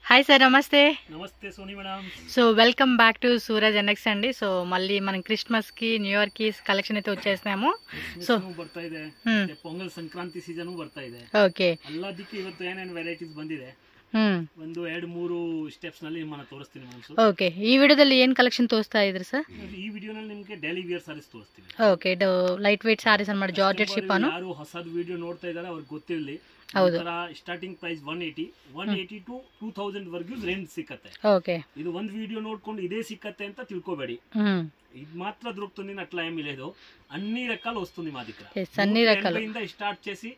Hi sir, నమస్తే. నమస్తే Soni madam. So welcome back to Suraj NX అండి. సో మళ్ళీ మనం క్రిస్మస్ కి ನ್ಯೂ ಇಯರ್ కి ಕಲೆಕ್ಷನ್ అయితే వచ్చేసాము. ಸೊ ಬರ್ತಾ ಇದೆ, ಪೊಂಗಲ್ ಸಂಕ್ರಾಂತಿ ಸೀಸನ್ ಬರ್ತಾ ಇದೆ. ಓಕೆ, ಎಲ್ಲದಕ್ಕೆ ಇವತ್ತು ಏನೇನು ವೆರೈಟೀಸ್ ಬಂದಿದೆ ಒಂದು 2-3 ಸ್ಟೆಪ್ಸ್ ನಲ್ಲಿ ನಿಮ್ಮನ್ನ ತೋರಿಸ್ತೀನಿ ಮೇಡಂ. ಓಕೆ, ಈ ವಿಡಿಯೋದಲ್ಲಿ ಏನು ಕಲೆಕ್ಷನ್ ತೋರಿಸ್ತಾ ಇದ್ರಿ ಸರ್? ಈ ವಿಡಿಯೋನಲ್ಲಿ ನಿಮಗೆ ಡೈಲಿ ವೇರ್ ಸಾರೀಸ್ ತೋರಿಸ್ತೀನಿ. ಓಕೆ, ಲೈಟ್ ವೇಟ್ ಸಾರೀಸ್ ಅನ್ಮಾಡಿ ಜಾರ್ಜೆಟ್ ಶಿಫಾನು. ಯಾರು ಹೊಸದು ವಿಡಿಯೋ ನೋಡ್ತಾ ಇದ್ದಾರೆ ಅವ್ರಿಗೆ ಗೊತ್ತಿರಲಿ. ಹೌದು, ಸ್ಟಾರ್ಟಿಂಗ್ ಪ್ರೈಸ್ 180 ಟು 2000 ವರೆಗೂ ರೇಂಜ್ ಸಿಕ್ಕತ್ತೆ. ಓಕೆ, ಇದು ಒಂದು ವಿಡಿಯೋ ನೋಡ್ಕೊಂಡು ఇదే సిక్కತ್ತೆ ಅಂತ తిಳ್కోಬೇಡಿ. ఇది మాత్రం దొరుకుతుంది, అట్లా ఏమీ లేదు. అన్ని రకాలు వస్తుంది మా దగ్గర. అన్ని రకాలు స్టార్ట్ చేసి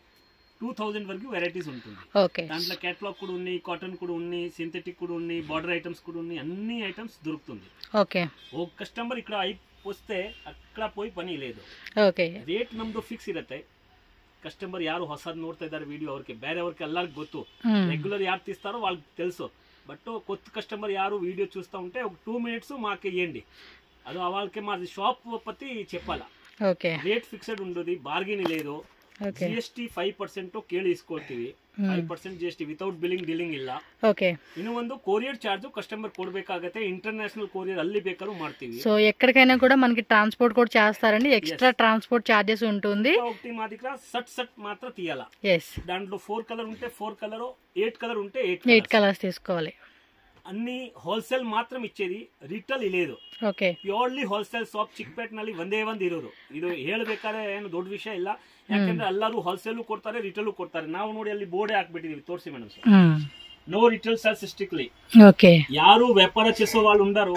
2000 వరకు వెరైటీస్ ఉంటుంది. ఓకే, దాంట్లో కేటలాగ్ కూడా ఉన్నాయి, కాటన్ కూడా ఉన్నాయి, సింథెటిక్ కూడా ఉన్నాయి, బార్డర్ ఐటమ్స్ కూడా ఉన్నాయి, అన్ని ఐటమ్స్ దొరుకుతుంది. ఓకే, ఒక కస్టమర్ ఇక్కడ వస్తే అక్కడ పోయి పని లేదు. ఓకే, ರೇಟ್ ನಮ್ದು ಫಿಕ್ಸ್ ಇರುತ್ತೆ. ಕಸ್ಟಮರ್ ಯಾರು ಹೊಸದು ನೋಡ್ತಾ ಇದ್ದಾರೆ ವಿಡಿಯೋ ಅವ್ರಿಗೆ ಬೇರೆಯವ್ರಿಗೆ ಎಲ್ಲರಿಗೂ ಗೊತ್ತು. రెగ్యులర్ యారు తీస్తారో వాళ్ళకి తెలుసు. బట్ కొత్త కస్టమర్ యారు వీడియో చూస్తూ ఉంటే ఒక 2 minutes మాకు ఇవ్వండి. అది వాళ్ళకి మాది షాప్ పత్తి చెప్పాలా. ఓకే, రేట్ ఫిక్స్డ్ ఉండదు, బార్గెన్ లేదు. GST 5% ಕೇಳಿ ಇಸ್ಕೊಳ್ತೀವಿ. 5% GST ವಿತೌಟ್ ಬಿಲ್ಲಿಂಗ್ ಡೀಲಿಂಗ್ ಇಲ್ಲ. ಓಕೆ, ಇನ್ನು ಒಂದು ಕೊರಿಯರ್ ಚಾರ್ಜ್ ಕಸ್ಟಮರ್ ಕೊಡಬೇಕಾಗುತ್ತೆ. ಇಂಟರ್ನ್ಯಾಷನಲ್ ಕೊರಿಯರ್ ಅಲ್ಲಿ ಬೇಕಾದ್ರೂ ಮಾಡ್ತೀವಿ. సో ఎక్కడికైనా కూడా మనకి ట్రాన్స్పోర్ట్ కూడా చేస్తారండి. ఎక్స్ట్రా ట్రాన్స్పోర్ట్ చార్జెస్ ఉంటుంది. ఒకటి మా దగ్గర సట్ మాత్రం తీయాల. దాంట్లో 4 కలర్ ఉంటే 4 కలర్, 8 కలర్ ఉంటే 8 కలర్స్ తీసుకోవాలి. అన్ని హోల్సేల్ మాత్రం ఇచ్చేది, ರಿಟೇಲ್ లేదు. ಓಕೆ, ಪ್ಯೂರ್ಲಿ ಹೋಲ್ಸೇಲ್ ಶಾಪ್ ಚಿಕ್ಕಪೇಟೆನಲ್ಲಿ ಒಂದೇ ಒಂದು ಇರೋರು. ಇದು ಹೇಳಬೇಕಾದ್ರೆ ಏನು ದೊಡ್ಡ ವಿಷಯ ಇಲ್ಲ, ಯಾಕಂದ್ರೆ ಎಲ್ಲರೂ ಹೋಲ್ಸೇಲ್ ಕೊಡ್ತಾರೆ, ರಿಟೇಲ್ ಕೊಡ್ತಾರೆ. ನಾವು ನೋಡಿ ಅಲ್ಲಿ ಬೋರ್ಡ್ ಹಾಕ್ಬಿಟ್ಟಿದೀವಿ, ತೋರಿಸಿ madam. No retail sales strictly. Okay, ಯಾರು ವ್ಯಾಪಾರ చేసే వాళ్ళు ఉండాರೋ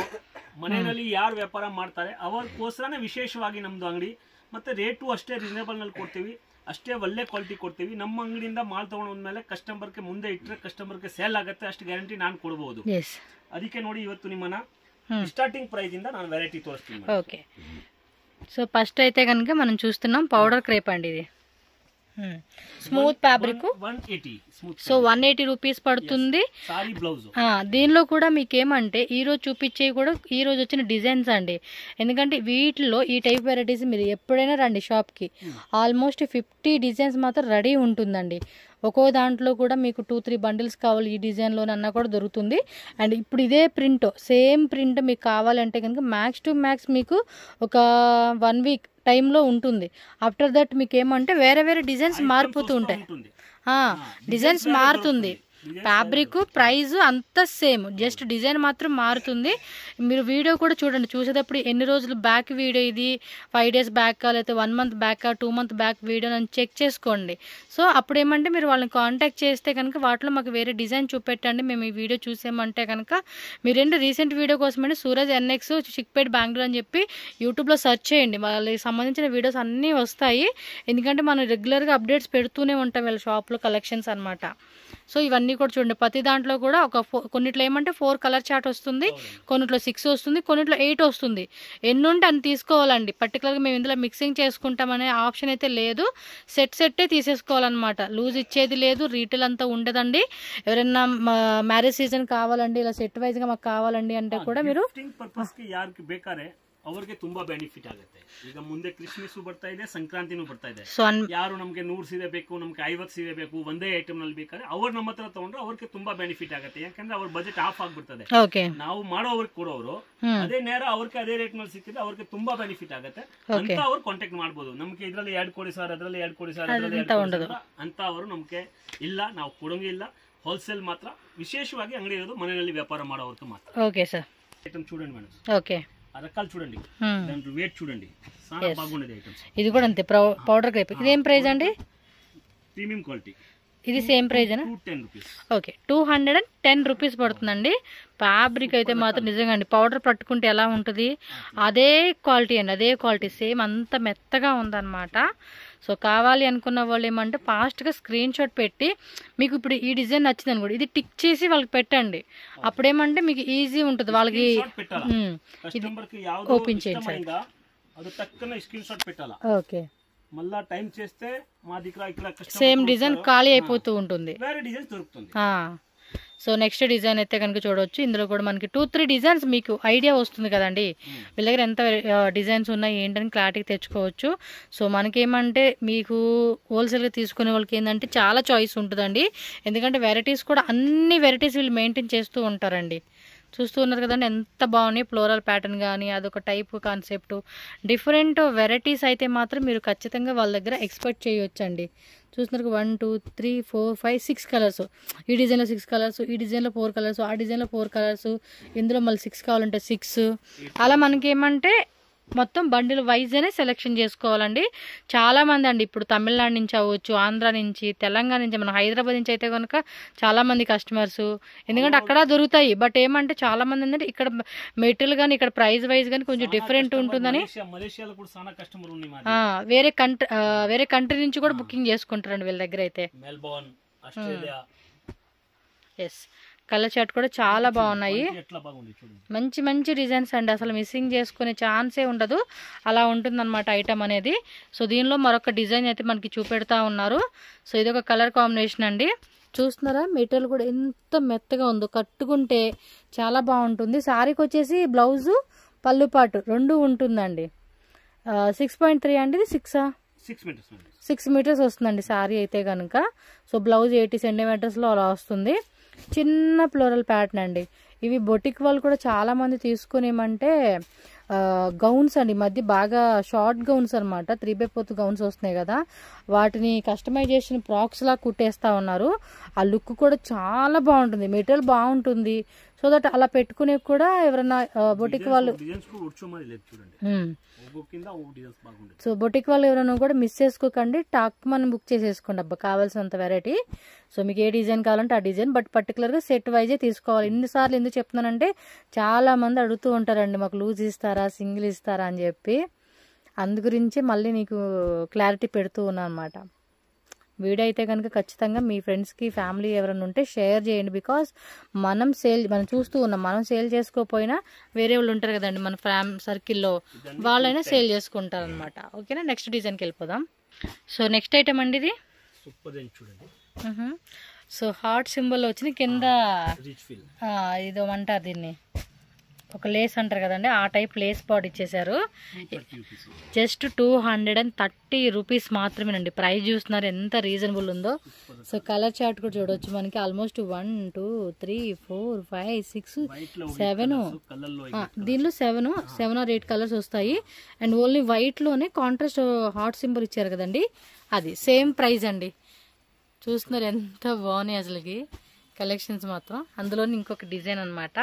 ಮನೆಯಲ್ಲಿ ಯಾರು ವ್ಯಾಪಾರ ಮಾಡ್ತಾರೆ ಅವರಿಗೋಸ್ಕರನೇ ವಿಶೇಷವಾಗಿ ನಮ್ದು ಅಂಗಡಿ. ಮತ್ತೆ ರೇಟು ಅಷ್ಟೇ ರೀಸನೇಬಲ್ ನಲ್ಲಿ ಕೊಡ್ತೀವಿ, ಅಷ್ಟೇ ಒಳ್ಳೆ ಕ್ವಾಲಿಟಿ ಕೊಡ್ತೀವಿ. ನಮ್ಮ ಅಂಗಡಿಯಿಂದ ಮಾಲ್ ತಗೊಂಡು ಹೋದ್ಮೇಲೆ ಕಸ್ಟಮರ್ಗೆ ಮುಂದೆ ಇಟ್ಟರೆ ಕಸ್ಟಮರ್ಗೆ ಸೇಲ್ ಆಗುತ್ತೆ, ಅಷ್ಟು ಗ್ಯಾರಂಟಿ ನಾನು ಕೊಡಬಹುದು. ಅದಕ್ಕೆ ನೋಡಿ ಇವತ್ತು ನಿಮ್ಮನ್ನ ಸ್ಟಾರ್ಟಿಂಗ್ ಪ್ರೈಸ್ ಇಂದ ನಾನು ವೆರೈಟಿ ತೋರಿಸ್ತೀನಿ. ఓకే, సో ఫస్ట్ అయితే కనుక మనం చూస్తున్నాం పౌడర్ క్రేప్ అండి. ఇది స్మూత్ ఫ్యాబ్రిక్ 180. సో 180 రూపీస్ పడుతుంది. Sorry blouse. దీనిలో కూడా మీకు ఏమంటే ఈ రోజు చూపించేవి కూడా ఈ రోజు వచ్చిన డిజైన్స్ అండి. ఎందుకంటే వీటిలో ఈ టైప్ వెరైటీస్ మీరు ఎప్పుడైనా రండి షాప్కి, ఆల్మోస్ట్ 50 డిజైన్స్ మాత్రం రెడీ ఉంటుందండి. ఒక్కో దాంట్లో కూడా మీకు 2-3 బండిల్స్ కావాలి ఈ డిజైన్లోనన్నా కూడా దొరుకుతుంది. అండ్ ఇప్పుడు ఇదే ప్రింట్, సేమ్ ప్రింట్ మీకు కావాలంటే కనుక మ్యాక్స్ టు మ్యాక్స్ మీకు ఒక 1 వీక్ టైంలో ఉంటుంది. ఆఫ్టర్ దట్ మీకు ఏమంటే వేరే వేరే డిజైన్స్ మారిపోతూ ఉంటాయి. డిజైన్స్ మారుతుంది, ఫ్యాబ్రిక్ ప్రైస్ అంతా సేమ్, జస్ట్ డిజైన్ మాత్రం మారుతుంది. మీరు వీడియో కూడా చూడండి, చూసేటప్పుడు ఎన్ని రోజులు బ్యాక్ వీడియో, ఇది 5 days బ్యాక్ లేకపోతే 1 month back 2 month back video అని చెక్ చేసుకోండి. సో అప్పుడు ఏమంటే మీరు వాళ్ళని కాంటాక్ట్ చేస్తే కనుక వాటిలో మాకు వేరే డిజైన్ చూపెట్టండి, మేము ఈ వీడియో చూసామంటే కనుక మీరు రీసెంట్ వీడియో కోసమంటే సూరజ్ ఎన్ఎక్స్ చిక్పేట్ బెంగళూరు అని చెప్పి యూట్యూబ్లో సెర్చ్ చేయండి. వాళ్ళకి సంబంధించిన వీడియోస్ అన్నీ వస్తాయి. ఎందుకంటే మనం రెగ్యులర్గా అప్డేట్స్ పెడుతూనే ఉంటాం వీళ్ళ షాప్లో కలెక్షన్స్ అనమాట. సో ఇవన్నీ కూడా చూడండి, ప్రతి దాంట్లో కూడా కొన్నిట్లో ఏమంటే 4 కలర్ చార్ట్ వస్తుంది, కొన్నిట్లో 6 వస్తుంది, కొన్నిట్లో 8 వస్తుంది. ఎన్ని ఉంటే అన్ని తీసుకోవాలండి. పర్టికులర్గా మేము ఇందులో మిక్సింగ్ చేసుకుంటామనే ఆప్షన్ అయితే లేదు. సెట్టే తీసేసుకోవాలన్నమాట. లూజ్ ఇచ్చేది లేదు, రీటైల్ అంతా ఉండదండి. ఎవరైనా మ్యారేజ్ సీజన్ కావాలండి, ఇలా సెట్ వైజ్గా మాకు కావాలండి అంటే కూడా మీరు ಅವ್ರಿಗೆ ತುಂಬಾ ಬೆನಿಫಿಟ್ ಆಗುತ್ತೆ. ಈಗ ಮುಂದೆ ಕ್ರಿಸ್ಮಸ್ ಬರ್ತಾ ಇದೆ, ಸಂಕ್ರಾಂತಿನೂ ಬರ್ತಾ ಇದೆ. ಯಾರು ನಮ್ಗೆ 100 ಸೀರೆ ಬೇಕು, ನಮ್ಗೆ 50 ಸೀರೆ ಬೇಕು, ಒಂದೇ ಐಟಮ್ ನಲ್ಲಿ ಬೇಕಾದ್ರೆ ಅವ್ರು ನಮ್ಮ ಹತ್ರ ತಗೊಂಡ್ರೆ ಅವ್ರಿಗೆ ತುಂಬಾ ಬೆನಿಫಿಟ್ ಆಗುತ್ತೆ. ಯಾಕಂದ್ರೆ ಅವ್ರ ಬಜೆಟ್ ಆಫ್ ಆಗ್ಬಿಡ್ತದೆ. ನಾವು ಮಾಡೋವ್ರಿಗೆ ಕೊಡೋರು ಅದೇ ನೇರ ಅವ್ರಿಗೆ ಅದೇ ರೇಟ್ ನಲ್ಲಿ ಸಿಕ್ಕಿದ್ರೆ ಅವ್ರಿಗೆ ತುಂಬಾ ಬೆನಿಫಿಟ್ ಆಗುತ್ತೆ ಅಂತ ಅವ್ರು ಕಾಂಟ್ಯಾಕ್ಟ್ ಮಾಡ್ಬೋದು. ನಮ್ಗೆ ಇದ್ರಲ್ಲಿ 2 ಕೊಡಿ ಸರ್, ಅದ್ರಲ್ಲಿ 2 ಕೊಡಿ ಸರ್, ಅದ್ರಲ್ಲಿ 2 ಕೊಡಿ ಸರ್ ಅಂತ ಅವರು ನಮ್ಗೆ ಇಲ್ಲ, ನಾವು ಕೊಡಂಗಿಲ್ಲ. ಹೋಲ್ಸೇಲ್ ಮಾತ್ರ, ವಿಶೇಷವಾಗಿ ಅಂಗಡಿ ಇರೋದು ಮನೆಯಲ್ಲಿ ವ್ಯಾಪಾರ ಮಾಡೋವ್ರಿಗೆ ಮಾತ್ರ. ఓకే సార్, ఐటమ్ చూడండి మేడం. ఓకే, రకాలు చూడండి, దాంట్లో వెయిట్ చూడండి, చాలా బాగుంది ఐటమ్స్. ఇది కూడా అంతే పౌడర్ క్రేప్. ఇదేం ప్రైస్ అండి? Premium quality. ఇది సేమ్ ప్రైస్ అనా? 210 రూపీస్. ఓకే, 210 రూపీస్ పడుతుందండి. ఫ్యాబ్రిక్ అయితే మాత్రం నిజంగా అండి, పౌడర్ పట్టుకుంటే ఎలా ఉంటుంది అదే క్వాలిటీ అండి, అదే క్వాలిటీ సేమ్, అంత మెత్తగా ఉందన్నమాట. సో కావాలి అనుకున్న వాళ్ళు ఏమంటే ఫాస్ట్గా స్క్రీన్ షాట్ పెట్టి, మీకు ఇప్పుడు ఈ డిజైన్ నచ్చింది అనుకోండి, ఇది టిక్ చేసి వాళ్ళకి పెట్టండి. అప్పుడేమంటే మీకు ఈజీ ఉంటుంది వాళ్ళకి ఓపెన్ చేయండి. ఓకే, మళ్ళా టైం చేస్తే మా దగ్గర ఇక్కడ సేమ్ డిజైన్ ఖాళీ అయిపోతూ ఉంటుంది. వేరే డిజైన్స్ దొరుకుతుంది. సో నెక్స్ట్ డిజైన్ అయితే కనుక చూడవచ్చు. ఇందులో కూడా మనకి 2-3 డిజైన్స్ మీకు ఐడియా వస్తుంది కదండి, వీళ్ళ దగ్గర ఎంత డిజైన్స్ ఉన్నాయి ఏంటని క్లారిటీ తెచ్చుకోవచ్చు. సో మనకేమంటే మీకు హోల్సేల్గా తీసుకునే వాళ్ళకి ఏంటంటే చాలా చాయిస్ ఉంటుందండి. ఎందుకంటే వెరైటీస్ కూడా అన్ని వెరైటీస్ వీళ్ళు మెయింటైన్ చేస్తూ ఉంటారండి. చూస్తూ ఉన్నారు కదండి ఎంత బాగున్నాయి. ఫ్లోరల్ ప్యాటర్న్ కానీ అదొక టైప్ కాన్సెప్ట్ డిఫరెంట్ వెరైటీస్ అయితే మాత్రం మీరు ఖచ్చితంగా వాళ్ళ దగ్గర ఎక్స్పెక్ట్ చేయొచ్చండి. చూస్తున్నారు 1 2 3 4 5 6 కలర్స్, ఈ డిజైన్లో 6 కలర్స్, ఈ డిజైన్లో 4 కలర్స్, ఆ డిజైన్లో 4 కలర్స్, ఇందులో మళ్ళీ 6 కావాలంటే 6, అలా మనకేమంటే మొత్తం బండిల్ వైజ్ అనే సెలెక్షన్ చేసుకోవాలండి. చాలామంది అండి ఇప్పుడు తమిళనాడు నుంచి అవ్వచ్చు, ఆంధ్ర నుంచి, తెలంగాణ నుంచి, మన హైదరాబాద్ నుంచి అయితే కనుక చాలామంది కస్టమర్స్, ఎందుకంటే అక్కడ దొరుకుతాయి. బట్ ఏమంటే చాలామంది ఏంటంటే ఇక్కడ మెటీరియల్ కానీ ఇక్కడ ప్రైస్ వైజ్ కానీ కొంచెం డిఫరెంట్ ఉంటుందని వేరే కంట్రీ నుంచి కూడా బుకింగ్ చేసుకుంటారండి వీళ్ళ దగ్గర అయితే. ఎస్, కలర్ చార్ట్ కూడా చాలా బాగున్నాయి, మంచి మంచి డిజైన్స్ అండి, అసలు మిస్సింగ్ చేసుకునే ఛాన్సే ఉండదు, అలా ఉంటుందన్నమాట ఐటమ్ అనేది. సో దీనిలో మరొక డిజైన్ అయితే మనకి చూపెడతా ఉన్నారు. సో ఇది ఒక కలర్ కాంబినేషన్ అండి. చూస్తున్నారా మెటీరియల్ కూడా ఎంత మెత్తగా ఉందో, కట్టుకుంటే చాలా బాగుంటుంది. శారీకి వచ్చేసి బ్లౌజు పళ్ళు పాటు రెండు ఉంటుందండి. 6.3 అండి, ఇది 6 మీటర్స్ వస్తుందండి శారీ అయితే కనుక. సో బ్లౌజ్ 80 సెంటీమీటర్స్లో అలా వస్తుంది. చిన్న ఫ్లోరల్ ప్యాటర్న్ అండి. ఇవి బొటిక్ వాళ్ళు కూడా చాలా మంది తీసుకునేమంటే గౌన్స్ అండి, మధ్య బాగా షార్ట్ గౌన్స్ అనమాట, 3/4 గౌన్స్ వస్తున్నాయి కదా, వాటిని కస్టమైజేషన్ ఫ్రాక్స్ లా కుట్టేస్తా ఉన్నారు. ఆ లుక్ కూడా చాలా బాగుంటుంది, మెటీరియల్ బాగుంటుంది. సో దట్ అలా పెట్టుకునే కూడా ఎవరైనా బొటిక్ వాళ్ళు సో బొటిక్ వాళ్ళు ఎవరైనా కూడా మిస్ చేసుకోకండి, టాక్ మనం బుక్ చేసేసుకోండి అబ్బా కావాల్సినంత వెరైటీ. సో మీకు ఏ డిజైన్ కావాలంటే ఆ డిజైన్, బట్ పర్టికులర్గా సెట్ వైజే తీసుకోవాలి. ఇన్నిసార్లు ఎందుకు చెప్తున్నానంటే చాలా మంది అడుగుతూ ఉంటారండి మాకు లూజ్ ఇస్తారా సింగిల్ ఇస్తారా అని చెప్పి, అందు గురించి మళ్ళీ నీకు క్లారిటీ పెడుతూ ఉన్నాను అనమాట. వీడియో అయితే కనుక ఖచ్చితంగా మీ ఫ్రెండ్స్కి ఫ్యామిలీ ఎవరైనా ఉంటే షేర్ చేయండి. బికాస్ మనం చూస్తూ ఉన్నాం, మనం సేల్ చేసుకోకపోయినా వేరే వాళ్ళు ఉంటారు కదండి మన సర్కిల్లో, వాళ్ళైనా సేల్ చేసుకుంటారు అనమాట. ఓకేనా, నెక్స్ట్ డిజైన్కి వెళ్ళిపోదాం. సో నెక్స్ట్ ఐటమ్ అండి ఇది. సో హార్ట్ సింబల్ వచ్చింది కింద, ఇదో అంటారు దీన్ని ఒక లేస్ అంటారు కదండి, ఆ టైప్ లేస్ పాట్ ఇచ్చేసారు. జస్ట్ 230 రూపీస్ మాత్రమేనండి. ప్రైస్ చూస్తున్నారు ఎంత రీజనబుల్ ఉందో. సో కలర్ చార్ట్ కూడా చూడవచ్చు మనకి ఆల్మోస్ట్ 1 2 3 4 5 6 7, దీనిలో 7 or 8 కలర్స్ వస్తాయి. అండ్ ఓన్లీ వైట్లోనే కాంట్రాస్ట్ హార్ట్ సింబల్ ఇచ్చారు కదండి, అది సేమ్ ప్రైస్ అండి. చూస్తున్నారు ఎంత బాగున్నాయి అసలుకి కలెక్షన్స్ మాత్రం. అందులోని ఇంకొక డిజైన్ అనమాట.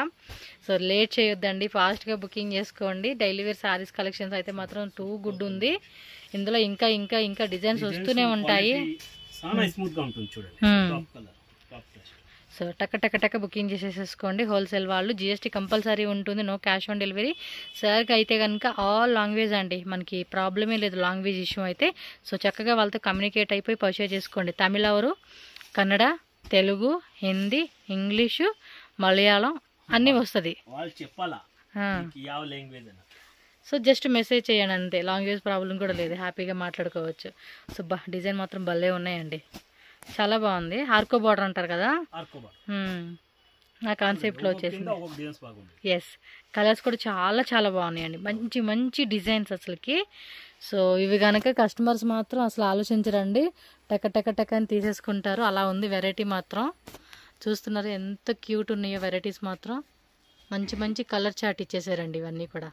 సో లేట్ చేయొద్దండి, ఫాస్ట్గా బుకింగ్ చేసుకోండి. డైలీ వేర్ సారీస్ కలెక్షన్స్ అయితే మాత్రం టూ గుడ్ ఉంది. ఇందులో ఇంకా ఇంకా ఇంకా డిజైన్స్ వస్తూనే ఉంటాయి. సో టక్క బుకింగ్ చేసేసుకోండి హోల్సేల్ వాళ్ళు. జిఎస్టీ కంపల్సరీ ఉంటుంది, నో క్యాష్ ఆన్ డెలివరీ. సార్కి అయితే కనుక ఆల్ లాంగ్వేజ్ అండి, మనకి ప్రాబ్లమే లేదు లాంగ్వేజ్ ఇష్యూ అయితే. సో చక్కగా వాళ్ళతో కమ్యూనికేట్ అయిపోయి పర్చేజ్ చేసుకోండి. తమిళ కన్నడ, తెలుగు, హిందీ, ఇంగ్లీషు, మలయాళం అన్నీ వస్తుంది. సో జస్ట్ మెసేజ్ చేయండి అంతే, లాంగ్వేజ్ ప్రాబ్లం కూడా లేదు, హ్యాపీగా మాట్లాడుకోవచ్చు. సో డిజైన్ మాత్రం భలే ఉన్నాయండి, చాలా బాగుంది. ఆర్కో బార్డర్ అంటారు కదా, ఆ కాన్సెప్ట్లో వచ్చేసింది. ఎస్, కలర్స్ కూడా చాలా చాలా బాగున్నాయండి, మంచి మంచి డిజైన్స్ అసలుకి. సో ఇవి కనుక కస్టమర్స్ మాత్రం అసలు ఆలోచించరండి, టక అని తీసేసుకుంటారు. అలా ఉంది వెరైటీ మాత్రం. చూస్తున్నారు ఎంత క్యూట్ ఉన్నాయో వెరైటీస్ మాత్రం. మంచి మంచి కలర్ చార్ట్ ఇచ్చేసారండి ఇవన్నీ కూడా.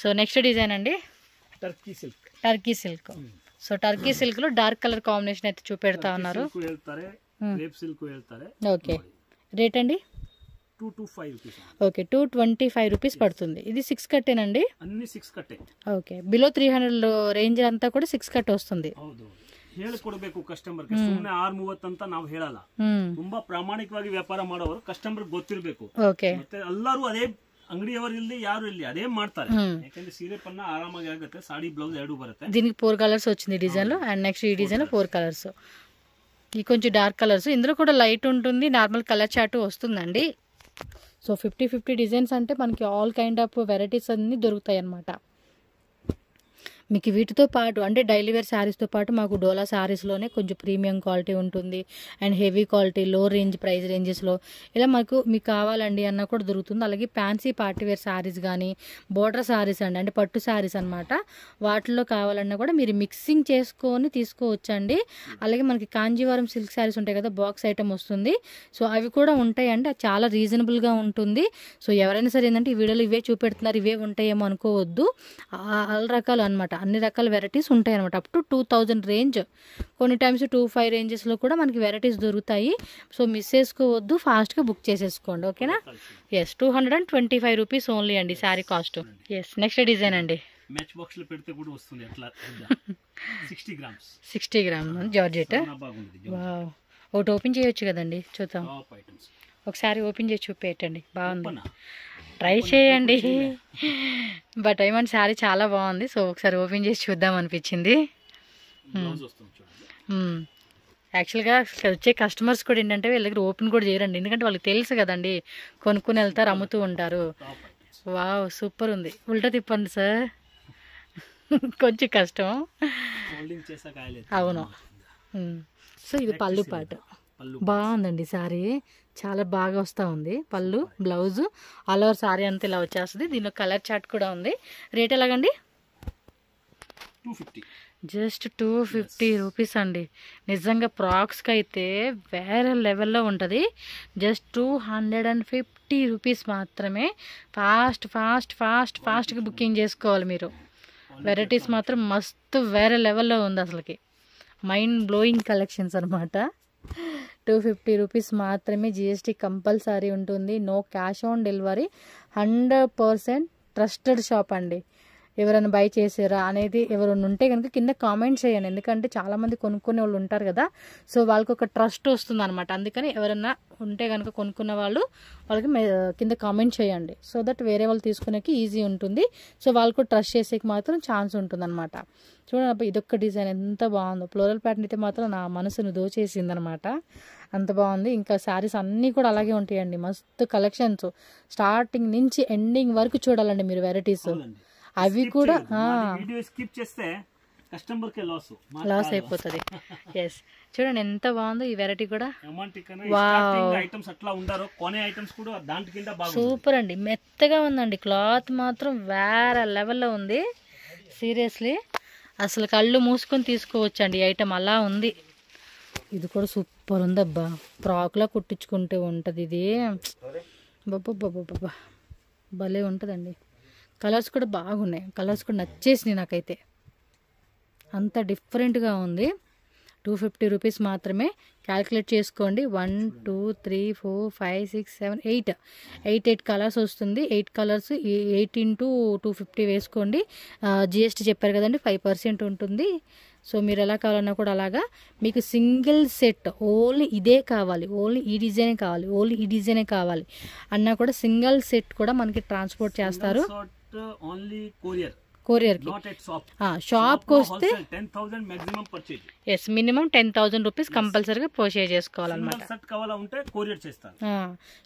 సో నెక్స్ట్ డిజైన్ అండి Turkey silk. So Turkey silk లో డార్క్ కలర్ కాంబినేషన్ అయితే చూపెడతా ఉన్నారు. ఓకే, రేట్ అండి 225 ఓకే, 225 రూపీస్ పడుతుంది. ఇది 6 కట్టేనండి, అన్ని 6 కట్టే. ఓకే, బిలో 300 ರೇಂಜ್ అంతా కూడా 6 కట్ వస్తుంది. ಹೇಳಿಕೊಡಬೇಕು ಕಸ್ಟಮರ್ ಗೆ. ಸುಮ್ಮನೆ 630 ಅಂತ ನಾವು ಹೇಳಲ್ಲ, ತುಂಬಾ ಪ್ರಾಮಾಣಿಕವಾಗಿ ವ್ಯಾಪಾರ ಮಾಡೋರು ಕಸ್ಟಮರ್ ಗೊತ್ತಿರಬೇಕು. ಮತ್ತೆ ಎಲ್ಲರೂ ಅದೇ ಅಂಗಡಿಯವರು ಇಲ್ಲಿ ಯಾರು ಇಲ್ಲಿ ಅದೇ ಮಾಡ್ತಾರೆ, ಯಾಕಂದ್ರೆ ಸೀರೆ ಪನ್ನ ಆರಾಮಾಗಿ ಆಗುತ್ತೆ, ಸಾಡಿ ಬ್ಲೌಸ್ ಎರಡು ಬರುತ್ತೆ. దీనికి 4 కలర్స్ వచ్చింది డిజైన్ లో. అండ్ నెక్స్ట్ ఈ డిజైన్ లో 4 కలర్స్, ఈ కొంచెం డార్క్ కలర్స్, ఇందులో కూడా లైట్ ఉంటుంది, నార్మల్ కలర్ చార్ట్ వస్తుందండి. సో 50 డిజైన్స్ అంటే మనకి ఆల్ కైండ్ ఆఫ్ వెరైటీస్ అన్ని దొరుకుతాయి అన్నమాట. మీకు వీటితో పాటు అంటే డైలీ వేర్ శారీస్తో పాటు మాకు డోలా శారీస్లోనే కొంచెం ప్రీమియం క్వాలిటీ ఉంటుంది అండ్ హెవీ క్వాలిటీ లో రేంజ్ ప్రైస్ రేంజెస్లో ఇలా మీకు కావాలండి అన్న కూడా దొరుకుతుంది. అలాగే ఫ్యాన్సీ పార్టీ వేర్ శారీస్ కానీ బోర్డర్ శారీస్ అండి అంటే పట్టు శారీస్ అనమాట, వాటిల్లో కావాలన్నా కూడా మీరు మిక్సింగ్ చేసుకొని తీసుకోవచ్చండి. అలాగే మనకి కాంజీవరం సిల్క్ శారీస్ ఉంటాయి కదా, బాక్స్ ఐటమ్ వస్తుంది. సో అవి కూడా ఉంటాయండి, అది చాలా రీజనబుల్గా ఉంటుంది. సో ఎవరైనా సరే ఏంటంటే ఈ వీడియోలో ఇవే చూపెడుతున్నారు ఇవే ఉంటాయేమో అనుకోవద్దు, ఆల్ రకాలు అనమాట, అన్ని రకాల వెరైటీస్ ఉంటాయి అనమాట. అప్ టు 2000 రేంజ్, కొన్ని టైమ్స్ 25 రేంజెస్లో కూడా మనకి వెరైటీస్ దొరుకుతాయి. సో మిస్ చేసుకోవద్దు, ఫాస్ట్గా బుక్ చేసేసుకోండి. ఓకేనా? ఎస్, 225 రూపీస్ ఓన్లీ అండి sari cost. Yes, next design అండి. మ్యాచ్ బాక్స్ లో పెడితే కూడా వస్తుంది అట్లా 60 గ్రామ్స్ జార్జెట్. వావ్, ఒకటి ఓపెన్ చేయొచ్చు కదండి, చూద్దాం. ఒకసారి ఓపెన్ చేసి చూపేయండి, బాగుంది, ట్రై చేయండి. బట్ ఏమంటే శారీ చాలా బాగుంది, సో ఒకసారి ఓపెన్ చేసి చూద్దాం అనిపించింది. యాక్చువల్గా వచ్చే కస్టమర్స్ కూడా ఏంటంటే వీళ్ళ దగ్గర ఓపెన్ కూడా చేయరండి, ఎందుకంటే వాళ్ళకి తెలుసు కదండి, కొనుక్కొని వెళ్తారు, అమ్ముతూ ఉంటారు. వావ్, సూపర్ ఉంది. ఉల్టా తిప్పండి సార్, కొంచెం కష్టం. అవును. సో ఇది పళ్ళు పాట బాగుందండి, శారీ చాలా బాగా వస్తూ ఉంది. పళ్ళు, బ్లౌజ్, ఆల్ ఓవర్ శారీ అంతా ఇలా వచ్చేస్తుంది. దీనిలో కలర్ చార్ట్ కూడా ఉంది. రేట్ ఎలాగండి? 250, జస్ట్ 250 రూపీస్ అండి. నిజంగా ఫ్రాక్స్కి అయితే వేరే లెవెల్లో ఉంటుంది. జస్ట్ 250 రూపీస్ మాత్రమే. ఫాస్ట్గా బుకింగ్ చేసుకోవాలి మీరు. వెరైటీస్ మాత్రం మస్తు వేరే లెవెల్లో ఉంది, అసలుకి మైండ్ బ్లోయింగ్ కలెక్షన్స్ అనమాట. 250 రూపీస్ మాత్రమే, జిఎస్టీ కంపల్సరీ ఉంటుంది. No cash on delivery, 100% trusted shop అండి. ఎవరైనా బై చేసారా అనేది ఎవరైనా ఉంటే కనుక కింద కామెంట్ చేయండి, ఎందుకంటే చాలామంది కొనుక్కునే వాళ్ళు ఉంటారు కదా, సో వాళ్ళకి ఒక ట్రస్ట్ వస్తుంది అనమాట. అందుకని ఎవరైనా ఉంటే కనుక కొనుక్కున్న వాళ్ళు వాళ్ళకి కింద కామెంట్ చేయండి, సో దట్ వేరే వాళ్ళు తీసుకునేకి ఈజీ ఉంటుంది. సో వాళ్ళకు ట్రస్ట్ చేసేకి మాత్రం ఛాన్స్ ఉంటుంది అనమాట. చూడండి, ఇదొక్క డిజైన్ ఎంత బాగుందో, ఫ్లోరల్ ప్యాటర్న్ అయితే మాత్రం నా మనసును దోచేసింది అనమాట, అంత బాగుంది. ఇంకా శారీస్ అన్నీ కూడా అలాగే ఉంటాయండి, మస్తు కలెక్షన్స్, స్టార్టింగ్ నుంచి ఎండింగ్ వరకు చూడాలండి మీరు వెరైటీస్. అవి కూడా స్కిప్ చేస్తే కస్టమర్ కే లాస్ అయిపోతుంది. ఎస్, చూడండి ఎంత బాగుందో ఈ వెరైటీ కూడా. సూపర్ అండి, మెత్తగా ఉందండి, క్లాత్ మాత్రం వేరే లెవెల్లో ఉంది. సీరియస్లీ అసలు కళ్ళు మూసుకొని తీసుకోవచ్చు అండి, ఈ ఐటమ్ అలా ఉంది. ఇది కూడా సూపర్ ఉంది అబ్బా, ఫ్రాక్లా కుట్టించుకుంటే ఉంటుంది ఇది. బాబా భలే ఉంటుందండి. కలర్స్ కూడా బాగున్నాయి, కలర్స్ కూడా నచ్చేసినాయి నాకైతే, అంత డిఫరెంట్గా ఉంది. 250 రూపీస్ మాత్రమే. క్యాల్కులేట్ చేసుకోండి, 1 2 3 4 5 6 7 8 కలర్స్ వస్తుంది. 8 కలర్స్ 8 into 250 వేసుకోండి. జిఎస్టీ చెప్పారు కదండి, 5% ఉంటుంది. సో మీరు ఎలా కావాలన్నా కూడా అలాగా. మీకు సింగిల్ సెట్ ఓన్లీ ఇదే కావాలి, ఓన్లీ ఈ డిజైనే కావాలి, ఓన్లీ ఈ డిజైనే కావాలి అన్నా కూడా సింగిల్ సెట్ కూడా మనకి ట్రాన్స్పోర్ట్ చేస్తారు. కొరియర్ షాప్కి వస్తే 10,000 maximum purchase. ఎస్, మినిమం 10,000 రూపీస్ కంపల్సరీగా పర్చేజ్ చేసుకోవాలన్నమాట.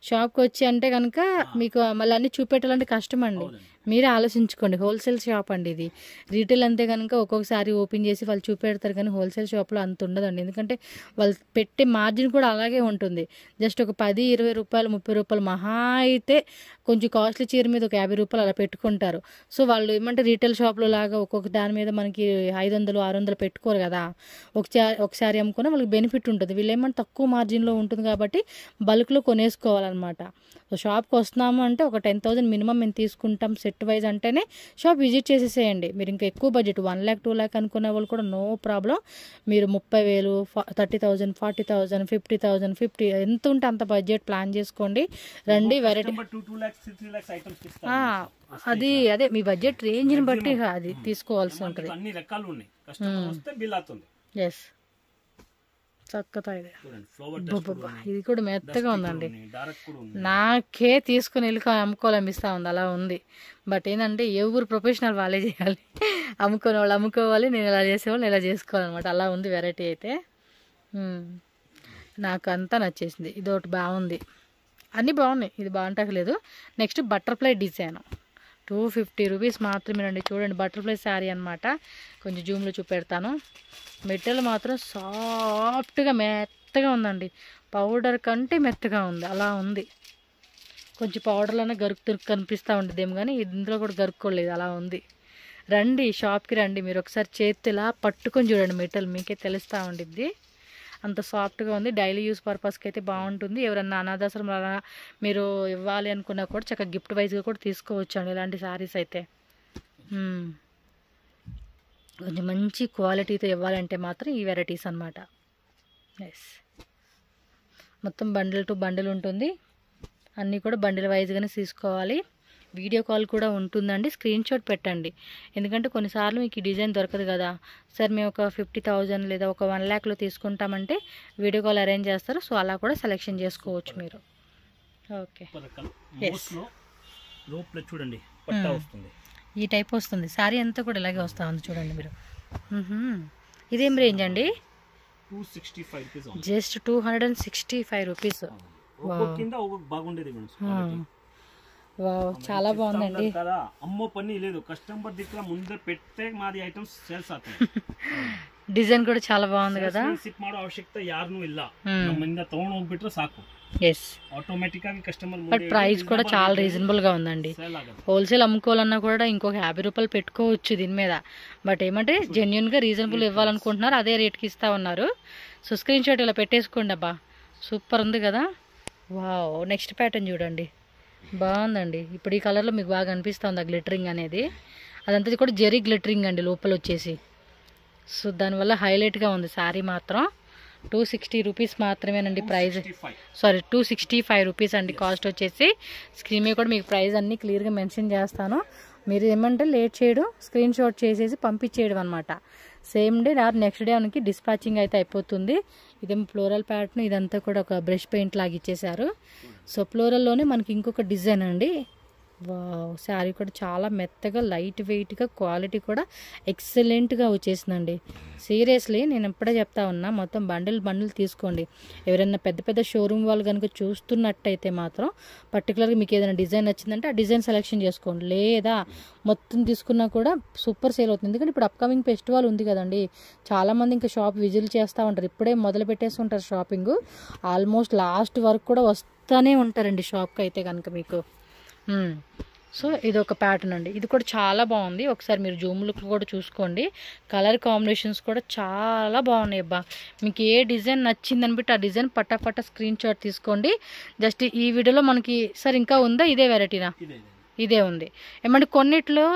షాప్కి వచ్చి అంటే కనుక మీకు మళ్ళీ అన్ని చూపెట్టాలంటే కష్టం అండి, మీరే ఆలోచించుకోండి. హోల్సేల్ షాప్ అండి ఇది. రీటైల్ అంతే కనుక ఒక్కొక్కసారి ఓపెన్ చేసి వాళ్ళు చూపెడతారు, కానీ హోల్సేల్ షాప్లో అంత ఉండదండి, ఎందుకంటే వాళ్ళు పెట్టే మార్జిన్ కూడా అలాగే ఉంటుంది. జస్ట్ ఒక 10 20 రూపాయలు 30 రూపాయలు మహా అయితే, కొంచెం కాస్ట్లీ చీర మీద ఒక 50 రూపాయలు అలా పెట్టుకుంటారు. సో వాళ్ళు ఏమంటే రీటైల్ షాప్లో లాగా ఒక్కొక్క దాని మీద మనకి 500 600 పెట్టుకోరు కదా, ఒకసారి అమ్ముకున్నా వాళ్ళకి బెనిఫిట్ ఉంటుంది. వీళ్ళు ఏమంటే తక్కువ మార్జిన్లో ఉంటుంది కాబట్టి బల్క్లో కొనేసుకోవాలన్నమాట. సో షాప్కి వస్తున్నాము అంటే ఒక 10,000 మినిమం మేము తీసుకుంటాం సెట్ వైజ్ అంటేనే షాప్ విజిట్ చేసేసేయండి. మీరు ఇంకా ఎక్కువ బడ్జెట్ 1 lakh 2 lakh అనుకునే వాళ్ళు కూడా నో ప్రాబ్లం. మీరు 30,000 30,000 40,000 50,000 50 ఎంత ఉంటే అంత బడ్జెట్ ప్లాన్ చేసుకోండి, రండి. వెరైటీ అదే మీ బడ్జెట్ రేంజ్ని బట్టి అది తీసుకోవాల్సి ఉంటుంది. ఎస్, చక్కగా ఇది కూడా మెత్తగా ఉందండి, నాకే తీసుకుని వెళ్ళి అమ్ముకోవాలనిపిస్తా ఉంది, అలా ఉంది. బట్ ఏంటంటే ఎవరు ప్రొఫెషనల్ వాళ్ళే చేయాలి, అమ్ముకునే వాళ్ళు అమ్ముకోవాలి, నేను ఇలా చేసేవాళ్ళు ఇలా చేసుకోవాలన్నమాట, అలా ఉంది వెరైటీ అయితే. నాకు అంతా నచ్చేసింది, ఇది ఒకటి బాగుంది, అన్నీ బాగున్నాయి, ఇది బాగుంటలేదు. నెక్స్ట్ బటర్ఫ్లై డిజైన్ 250 రూపీస్ మాత్రమేనండి. చూడండి బటర్ఫ్లై శారీ అనమాట. కొంచెం జూమ్లో చూపెడతాను. మెటీరియల్ మాత్రం సాఫ్ట్గా మెత్తగా ఉందండి. పౌడర్ కంటే మెత్తగా ఉంది, అలా ఉంది. కొంచెం పౌడర్లోనే గరుకు కనిపిస్తూ ఉండేదేమో కానీ ఇందులో కూడా గరుక్కోలేదు, అలా ఉంది. రండి షాప్కి రండి, మీరు ఒకసారి చేతితో ఇలా పట్టుకొని చూడండి, మెటీరియల్ మీకే తెలుస్తూ ఉండిద్ది. అంత సాఫ్ట్గా ఉంది. డైలీ యూస్ పర్పస్కి అయితే బాగుంటుంది. ఎవరన్నా అనాథాశ్రమం అలా మీరు ఇవ్వాలి అనుకున్నా కూడా చక్కగా గిఫ్ట్ వైజ్గా కూడా తీసుకోవచ్చు అండి ఇలాంటి శారీస్ అయితే. కొంచెం మంచి క్వాలిటీతో ఇవ్వాలంటే మాత్రం ఈ వెరైటీస్ అనమాట. ఎస్, మొత్తం బండిల్ టు బండిల్ ఉంటుంది. అన్నీ కూడా బండిల్ వైజ్గానే తీసుకోవాలి. వీడియో కాల్ కూడా ఉంటుందండి. స్క్రీన్ షాట్ పెట్టండి, ఎందుకంటే కొన్నిసార్లు మీకు ఈ డిజైన్ దొరకదు కదా. సార్ మేము ఒక 50,000 లేదా ఒక 1 lakh తీసుకుంటామంటే వీడియో కాల్ అరేంజ్ చేస్తారు. సో అలా కూడా సెలెక్షన్ చేసుకోవచ్చు మీరు. ఓకే, చూడండి ఈ టైప్ వస్తుంది. శారీ అంతా కూడా ఇలాగే వస్తూ ఉంది చూడండి మీరు. ఇదేం రేంజ్ అండి? 265 రూపీస్, జస్ట్ 265 రూపీస్. వావ్, చాలా బాగుందండి. అమ్మో పని లేదు, కస్టమర్ దగ్గర ముందే పెడితే మాది ఐటమ్స్ సేల్స్ అవుతాయి. డిజైన్ కూడా చాలా బాగుంది కదా. ಸಿಪ್ ಮಾಡೋ ಅವಶ್ಯಕತೆ ಯಾರನ್ನೂ ಇಲ್ಲ, ನಮ್ಮಿಂದ ತಗೊಂಡು ಹೋಗ್ಬಿಟ್ರೆ ಸಾಕು. ఎస్, ఆటోమేటిక్ గా కస్టమర్. బట్ ప్రైస్ కూడా చాలా రీజనబుల్ గా ఉందండి. హోల్సేల్ అమ్ముకోవాలన్నా కూడా ఇంకొక 50 రూపాయలు పెట్టుకోవచ్చు దీని మీద. బట్ ఏమంటే జెన్యున్ గా రీజనబుల్ ఇవ్వాలనుకుంటున్నారు, అదే రేట్కి ఇస్తా ఉన్నారు. సో స్క్రీన్ షాట్ ఇలా పెట్టేసుకోండి. అబ్బా సూపర్ ఉంది కదా. వావ్, నెక్స్ట్ ప్యాటర్న్ చూడండి, బాగుందండి. ఇప్పుడు ఈ కలర్లో మీకు బాగా అనిపిస్తుంది ఆ గ్లిటరింగ్ అనేది. అదంతా కూడా జెరీ గ్లిటరింగ్ అండి లోపల వచ్చేసి. సో దానివల్ల హైలైట్గా ఉంది. శారీ మాత్రం 260 రూపీస్ మాత్రమేనండి ప్రైస్. సారీ 265 రూపీస్ అండి కాస్ట్ వచ్చేసి. స్క్రీన్ మీద కూడా మీకు ప్రైస్ అన్నీ క్లియర్గా మెన్షన్ చేస్తాను. మీరు ఏమంటే లేట్ చేయడం, స్క్రీన్ షాట్ చేసేసి పంపించేయడం అనమాట. Same day or next day మనకి డిస్పాచింగ్ అయితే అయిపోతుంది. ఇదేమో ఫ్లోరల్ ప్యాటర్న్, ఇదంతా కూడా ఒక బ్రష్ పెయింట్ లాగా ఇచ్చేసారు. సో ఫ్లోరల్లోనే మనకి ఇంకొక డిజైన్ అండి. వావ్, శారీ కూడా చాలా మెత్తగా లైట్ వెయిట్గా, క్వాలిటీ కూడా ఎక్సలెంట్గా వచ్చేసిందండి. సీరియస్లీ నేను ఎప్పుడే చెప్తా ఉన్నా, మొత్తం బండిల్ తీసుకోండి. ఎవరైనా పెద్ద పెద్ద షోరూమ్ వాళ్ళు కనుక చూస్తున్నట్టయితే మాత్రం పర్టికులర్గా మీకు ఏదైనా డిజైన్ నచ్చిందంటే ఆ డిజైన్ సెలెక్షన్ చేసుకోండి. లేదా మొత్తం తీసుకున్నా కూడా సూపర్ సేల్ అవుతుంది. ఎందుకంటే ఇప్పుడు అప్కమింగ్ ఫెస్టివల్ ఉంది కదండి, చాలామంది ఇంకా షాప్ విజిట్ చేస్తూ ఉంటారు. ఇప్పుడే మొదలు పెట్టేస్తుంటారు షాపింగ్. ఆల్మోస్ట్ లాస్ట్ వరకు కూడా వస్తూనే ఉంటారండి షాప్కి అయితే కనుక మీకు. సో ఇది ఒక ప్యాటర్న్ అండి. ఇది కూడా చాలా బాగుంది. ఒకసారి మీరు జూమ్ లుక్ కూడా చూసుకోండి. కలర్ కాంబినేషన్స్ కూడా చాలా బాగున్నాయి. అబ్బా మీకు ఏ డిజైన్ నచ్చిందని బట్టి ఆ డిజైన్ పట్టాపట్ట స్క్రీన్ షాట్ తీసుకోండి. జస్ట్ ఈ వీడియోలో మనకి సార్ ఇంకా ఉందా, ఇదే వెరైటీనా? ఇదే ఉంది. ఏమంటే కొన్నిట్లో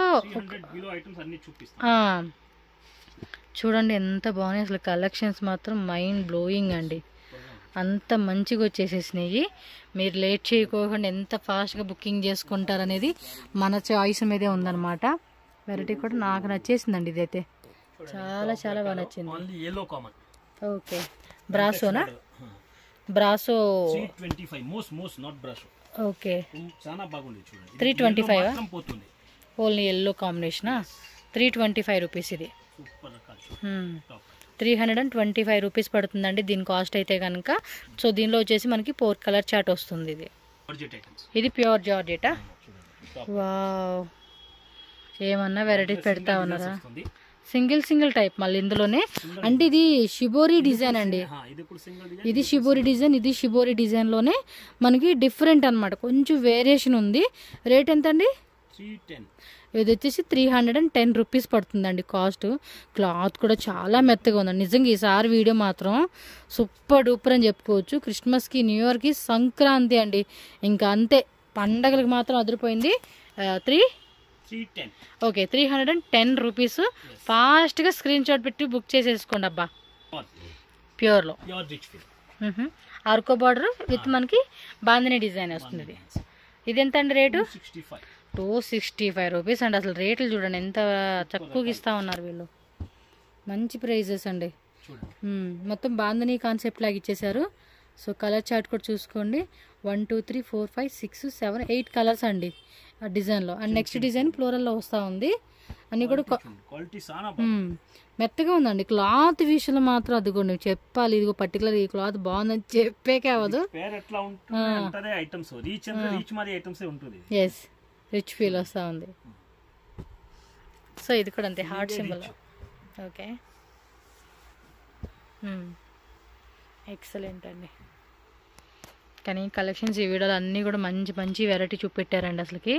చూడండి ఎంత బాగున్నాయి అసలు. కలెక్షన్స్ మాత్రం మైండ్ బ్లోయింగ్ అండి. అంత మంచిగా వచ్చేసేసినాయి. మీరు లేట్ చేయకోకుండా ఎంత ఫాస్ట్గా బుకింగ్ చేసుకుంటారనేది మన చాయిస్ మీదే ఉందన్నమాట. వెరైటీ కూడా నాకు నచ్చేసిందండి. ఇదైతే చాలా చాలా బాగా నచ్చింది. ఓకే, బ్రాసోనా? బ్రాసో 325. ఓకే, 325 ఓన్లీ ఎల్లో కాంబినేషనా? 325 రూపీస్ ఇది. 325 రూపీస్ పడుతుందండి దీని కాస్ట్ అయితే కనుక. సో దీనిలో వచ్చేసి మనకి 4 కలర్ చార్ట్ వస్తుంది. ఇది ప్యూర్ జార్జెటా? వావ్, ఏమన్నా వెరైటీ పెడతా ఉన్నారా? సింగిల్ టైప్ మళ్ళీ ఇందులోనే. అంటే ఇది షిబోరి డిజైన్ అండి. ఇది షిబోరి డిజైన్, ఇది షిబోరి డిజైన్లోనే మనకి డిఫరెంట్ అనమాట. కొంచెం వేరియేషన్ ఉంది. రేట్ ఎంత అండి? 310. ఇది వచ్చేసి 310 రూపీస్ పడుతుందండి కాస్ట్. క్లాత్ కూడా చాలా మెత్తగా ఉందండి. నిజంగా ఈసారి వీడియో మాత్రం సూపర్ డూపర్ అని చెప్పుకోవచ్చు. క్రిస్మస్కి, న్యూ ఇయర్కి, సంక్రాంతి అండి, ఇంకా అంతే పండగలకు మాత్రం అదిరిపోయింది. 310. Okay, 310 rupees. ఫాస్ట్గా స్క్రీన్ షాట్ పెట్టి బుక్ చేసేసుకోండి. అబ్బా ప్యూర్లో ఆర్కో బార్డర్ విత్ మనకి బాందిని డిజైన్ వస్తుంది. ఇది ఎంత అండి రేటు? 265 రూపీస్ అండి. అసలు రేట్లు చూడండి ఎంత తక్కువకి ఇస్తా ఉన్నారు వీళ్ళు. మంచి ప్రైజెస్ అండి. మొత్తం బాందిని కాన్సెప్ట్ లాగా ఇచ్చేసారు. సో కలర్ చార్ట్ కూడా చూసుకోండి. 1 2 3 4 5 6 7 8 కలర్స్ అండి ఆ డిజైన్లో. అండ్ నెక్స్ట్ డిజైన్ ఫ్లోరల్లో వస్తూ ఉంది. అన్నీ కూడా మెత్తగా ఉందండి. క్లాత్ విషయంలో మాత్రం అదిగోండి చెప్పాలి. ఇదిగో పర్టికులర్ ఈ క్లాత్ బాగుందని చెప్పేకే అవ్వదు. ఎస్, రిచ్ ఫీల్ వస్తూ ఉంది. సో ఇది కూడా అంతే హార్ట్ సింబల్. ఓకే, ఎక్సలెంట్ అండి. కానీ కలెక్షన్స్ ఈ వీడియోలో అన్నీ కూడా మంచి మంచి వెరైటీ చూపెట్టారండి. అసలుకి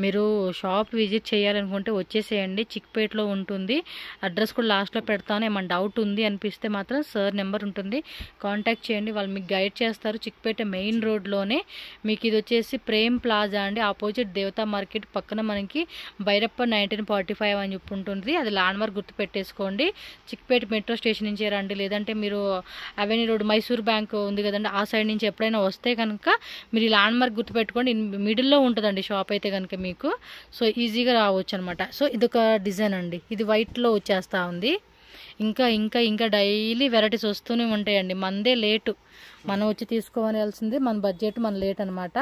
మీరు షాప్ విజిట్ చేయాలనుకుంటే వచ్చేసేయండి. చిక్పేట్లో ఉంటుంది. అడ్రస్ కూడా లాస్ట్లో పెడతాను. ఏమైనా డౌట్ ఉంది అనిపిస్తే మాత్రం సార్ నెంబర్ ఉంటుంది, కాంటాక్ట్ చేయండి. వాళ్ళు మీకు గైడ్ చేస్తారు. చిక్పేట మెయిన్ రోడ్లోనే మీకు ఇది వచ్చేసి ప్రేమ్ ప్లాజా అండి, ఆపోజిట్ దేవతా మార్కెట్ పక్కన మనకి భైరప్ప 1945 అని చెప్పి ఉంటుంది. అది ల్యాండ్మార్క్ గుర్తు పెట్టేసుకోండి. చిక్పేట మెట్రో స్టేషన్ నుంచే రండి, లేదంటే మీరు అవెన్యూ రోడ్ మైసూర్ బ్యాంక్ ఉంది కదండి, ఆ సైడ్ నుంచి ఎప్పుడైనా వస్తే కనుక మీరు ఈ ల్యాండ్మార్క్ గుర్తుపెట్టుకోండి. మిడిల్లో ఉంటుందండి షాప్ అయితే కనుక మీకు. సో ఈజీగా రావచ్చు అనమాట. సో ఇదొక డిజైన్ అండి, ఇది వైట్లో వచ్చేస్తూ ఉంది. ఇంకా ఇంకా ఇంకా డైలీ వెరైటీస్ వస్తూనే ఉంటాయండి. మనదే లేటు, మనం వచ్చి తీసుకోవాల్సింది, మన బడ్జెట్ మన లేట్ అనమాట.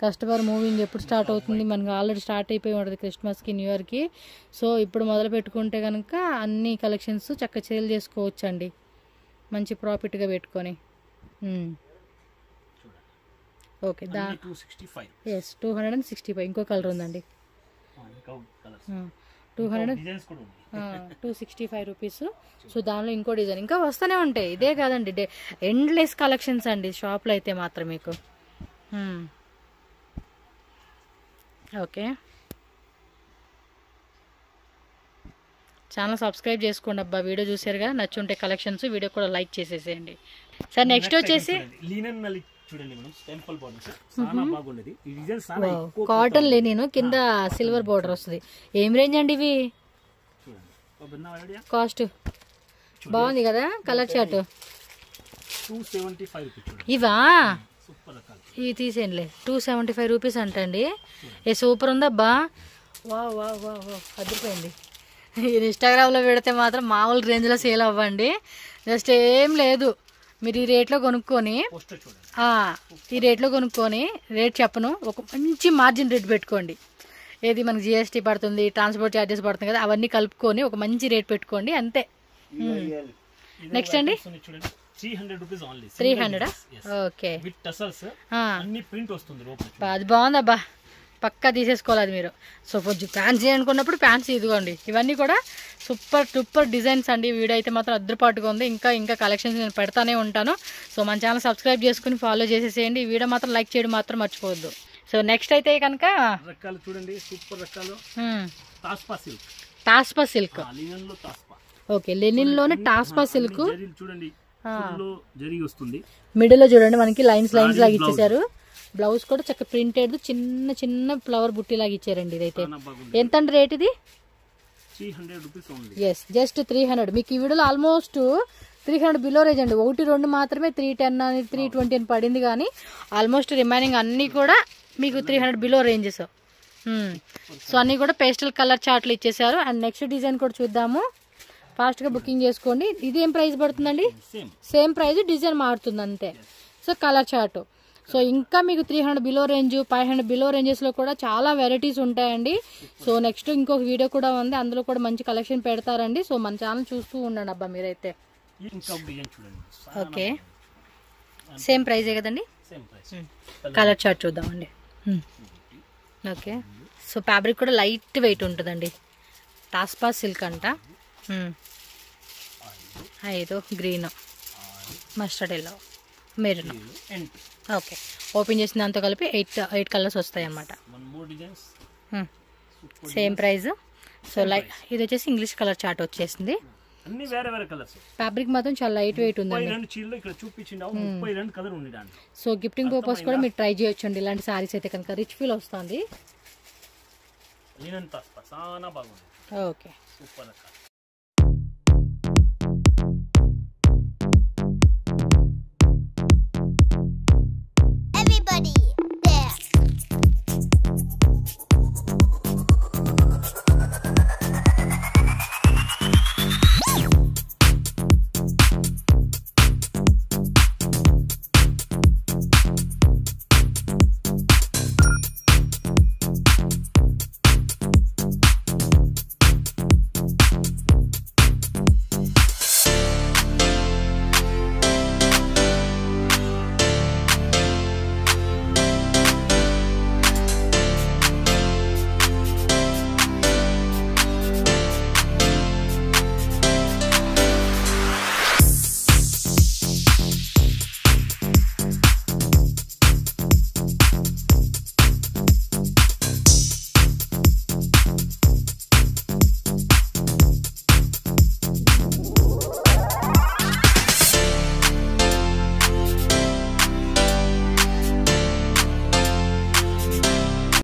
కస్టమర్ మూవింగ్ ఎప్పుడు స్టార్ట్ అవుతుంది, మనకి ఆల్రెడీ స్టార్ట్ అయిపోయి ఉంటుంది క్రిస్మస్కి, న్యూ ఇయర్కి. సో ఇప్పుడు మొదలు పెట్టుకుంటే కనుక అన్ని కలెక్షన్స్ చక్కగా సేల్ చేసుకోవచ్చు అండి, మంచి ప్రాఫిట్గా పెట్టుకొని. ఓకే, 265. ఇంకో కలర్ ఉందండి, 265 రూపీస్. సో దానిలో ఇంకో డిజైన్ ఇంకా వస్తూనే ఉంటాయి. ఇదే కాదండి, ఎండ్లెస్ కలెక్షన్స్ అండి షాప్లో అయితే మాత్రం మీకు. ఓకే, ఛానల్ సబ్స్క్రైబ్ చేసుకోండి అబ్బా. వీడియో చూసారుగా, నచ్చుంటే కలెక్షన్స్ వీడియో కూడా లైక్ చేసేసేయండి సార్. నెక్స్ట్ వచ్చేసి కాటన్ లెనిన్ కింద సిల్వర్ బోర్డర్ వస్తుంది. ఏం రేంజ్ అండి ఇవి? కాస్ట్ బాగుంది కదా కలర్ చార్ట్. ఇవా ఇవి తీసేయండిలే, 275 రూపీస్ అంటండి. ఏ సూపర్ ఉందబ్బా, వా వా వా వా అదిరిపోయింది. ఇన్స్టాగ్రామ్లో పెడితే మాత్రం మామూలు రేంజ్లో సేల్ అవ్వండి. జస్ట్ ఏం లేదు, మీరు ఈ రేట్లో కొనుక్కొని రేట్ చెప్పను, ఒక మంచి మార్జిన్ రేట్ పెట్టుకోండి. ఏది మనకి జిఎస్టీ పడుతుంది, ట్రాన్స్పోర్ట్ ఛార్జెస్ పడుతుంది కదా, అవన్నీ కలుపుకొని ఒక మంచి రేట్ పెట్టుకోండి అంతే. నెక్స్ట్ అండి 300. ఓకే, అది బాగుందబ్బా, పక్కా తీసేసుకోవాలి అది మీరు. సో కొంచెం ఫ్యాన్సీ అనుకున్నప్పుడు ఫ్యాన్సీ ఇదిగోండి. ఇవన్నీ కూడా సూపర్ డిజైన్స్ అండి. వీడియో అయితే మాత్రం అద్దరిపాటుగా ఉంది. ఇంకా ఇంకా కలెక్షన్స్ నేను పెడతానే ఉంటాను. సో మన ఛానల్ సబ్స్క్రైబ్ చేసుకుని ఫాలో చేసేసేయండి. ఈ వీడియో మాత్రం లైక్ చేయడం మాత్రం మర్చిపోవద్దు. సో నెక్స్ట్ అయితే కనుక రకాలు చూడండి, సూపర్ రకాలు. టాస్పా సిల్క్. ఓకే, లెనిన్ లోనే టాస్పా సిల్క్ చూడండి, మిడిల్ లో చూడండి మనకి లైన్స్ లాగా ఇచ్చేసారు. బ్లౌజ్ కూడా చక్కగా ప్రింటెడ్ చిన్న చిన్న ఫ్లవర్ బుట్టి లాగా ఇచ్చారండి. ఇదైతే ఎంత అండి రేట్ ఇది? 300 రూపీస్ ఓన్లీ. Yes, just 300. మీకు ఈ వీడియోలో ఆల్మోస్ట్ 300 బిలో రేంజ్ అండి. 1-2 మాత్రమే 310 అని 320 అని పడింది, కానీ ఆల్మోస్ట్ రిమైనింగ్ అన్నీ కూడా మీకు 300 బిలో రేంజెస్. సో అన్నీ కూడా పేస్టల్ కలర్ చార్ట్లు ఇచ్చేసారు. అండ్ నెక్స్ట్ డిజైన్ కూడా చూద్దాము, ఫాస్ట్గా బుకింగ్ చేసుకోండి. ఇది ఏం ప్రైస్ పడుతుందండి? సేమ్ ప్రైస్, డిజైన్ మారుతుంది అంతే. So colour chart. సో ఇంకా మీకు 300 బిలో రేంజ్, 500 బిలో రేంజెస్లో కూడా చాలా వెరైటీస్ ఉంటాయండి. సో నెక్స్ట్ ఇంకొక వీడియో కూడా ఉంది, అందులో కూడా మంచి కలెక్షన్ పెడతారండి. సో మన ఛానల్ చూస్తూ ఉండండి అబ్బా మీరైతే. ఓకే, సేమ్ ప్రైజే కదండి. కలర్ చార్ట్ చూద్దామండి. ఓకే, సో ఫ్యాబ్రిక్ కూడా లైట్ వెయిట్ ఉంటుందండి. టాస్పా సిల్క్ అంట. ఐదో green, mustard yellow, maroon. Okay, open చేసిన దాంతో కలిపి 8 కలర్స్ వస్తాయి అన్నమాట. Same price. సో లైట్ ఇది వచ్చేసి ఇంగ్లీష్ కలర్ చార్ట్ వచ్చేసింది. అన్ని వేరే వేరే కలర్స్. ఫ్యాబ్రిక్ మాత్రం చాలా లైట్ వెయిట్ ఉందండి. సో గిఫ్టింగ్ పర్పస్ కూడా మీరు ట్రై చేయొచ్చండి ఇలాంటి సారీస్ అయితే కనుక. రిచ్ ఫీల్ వస్తుంది. ఓకే,